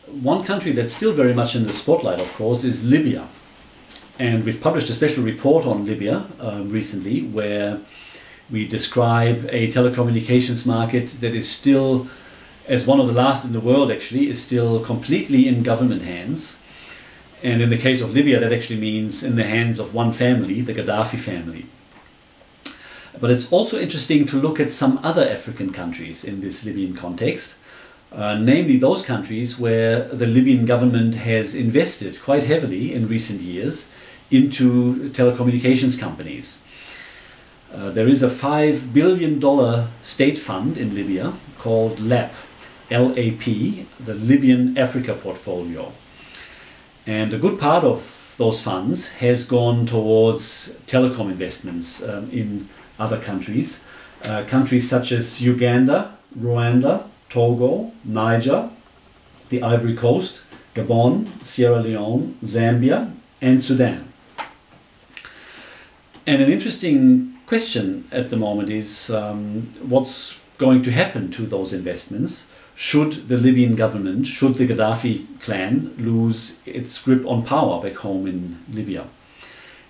One country that's still very much in the spotlight, of course, is Libya. And we've published a special report on Libya recently, where we describe a telecommunications market that is still, as one of the last in the world actually, is still completely in government hands. And in the case of Libya, that actually means in the hands of one family, the Gaddafi family. But it's also interesting to look at some other African countries in this Libyan context, namely those countries where the Libyan government has invested quite heavily in recent years into telecommunications companies. There is a $5 billion state fund in Libya called LAP, L-A-P, the Libyan Africa Portfolio. And a good part of those funds has gone towards telecom investments in other countries. Countries such as Uganda, Rwanda, Togo, Niger, the Ivory Coast, Gabon, Sierra Leone, Zambia, and Sudan. And an interesting question at the moment is what's going to happen to those investments should the Libyan government, should the Gaddafi clan lose its grip on power back home in Libya?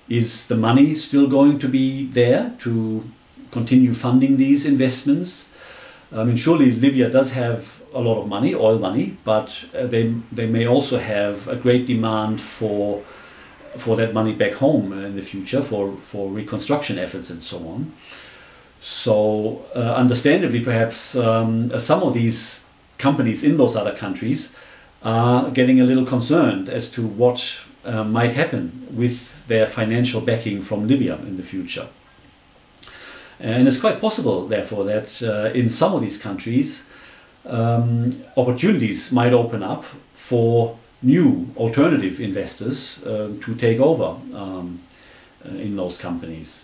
Is the money still going to be there to continue funding these investments? I mean, surely Libya does have a lot of money, oil money, but they may also have a great demand for that money back home in the future for reconstruction efforts and so on. So understandably, perhaps some of these companies in those other countries are getting a little concerned as to what might happen with their financial backing from Libya in the future. And it's quite possible, therefore, that in some of these countries opportunities might open up for new alternative investors to take over in those companies.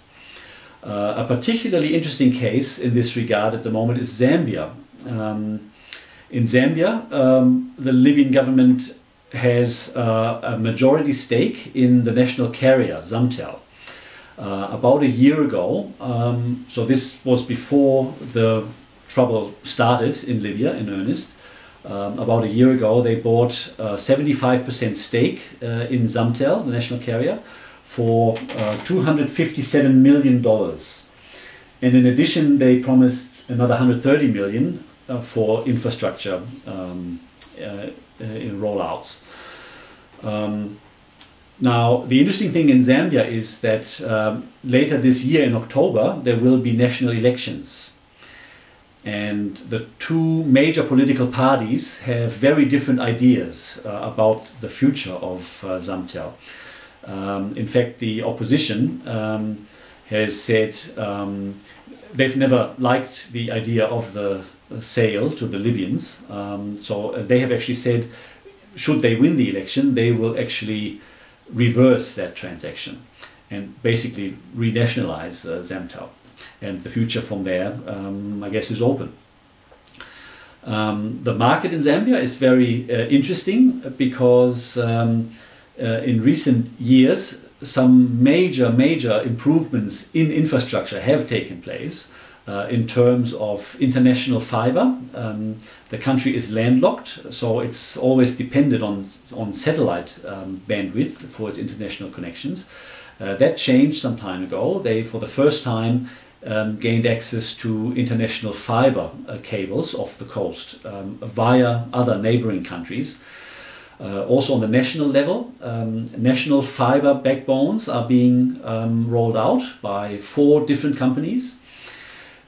A particularly interesting case in this regard at the moment is Zambia. In Zambia, the Libyan government has a majority stake in the national carrier, Zamtel. About a year ago, so this was before the trouble started in Libya in earnest, about a year ago they bought a 75% stake in Zamtel, the national carrier, for $257 million. And in addition, they promised another $130 million for infrastructure in rollouts. Now, the interesting thing in Zambia is that later this year in October, there will be national elections. And the two major political parties have very different ideas about the future of Zamtel. In fact, the opposition has said they've never liked the idea of the sale to the Libyans. So they have actually said, should they win the election, they will actually reverse that transaction and basically renationalize Zamtel. And the future from there, I guess, is open. The market in Zambia is very interesting because in recent years, some major improvements in infrastructure have taken place in terms of international fiber. The country is landlocked, so it's always dependent on satellite bandwidth for its international connections. That changed some time ago. They, for the first time, gained access to international fiber cables off the coast via other neighboring countries. Also on the national level, national fiber backbones are being rolled out by 4 different companies.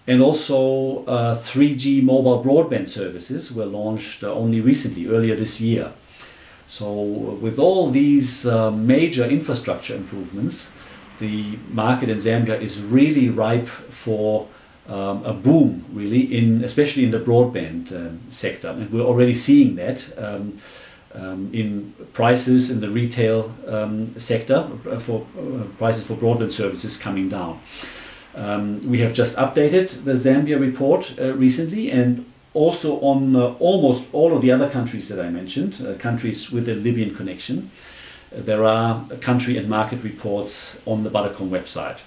And also 3G mobile broadband services were launched only recently, earlier this year. So with all these major infrastructure improvements, the market in Zambia is really ripe for a boom, really, especially in the broadband sector. And we're already seeing that in prices in the retail sector, for prices for broadband services coming down. We have just updated the Zambia report recently, and also on almost all of the other countries that I mentioned, countries with a Libyan connection. There are country and market reports on the BuddeComm website.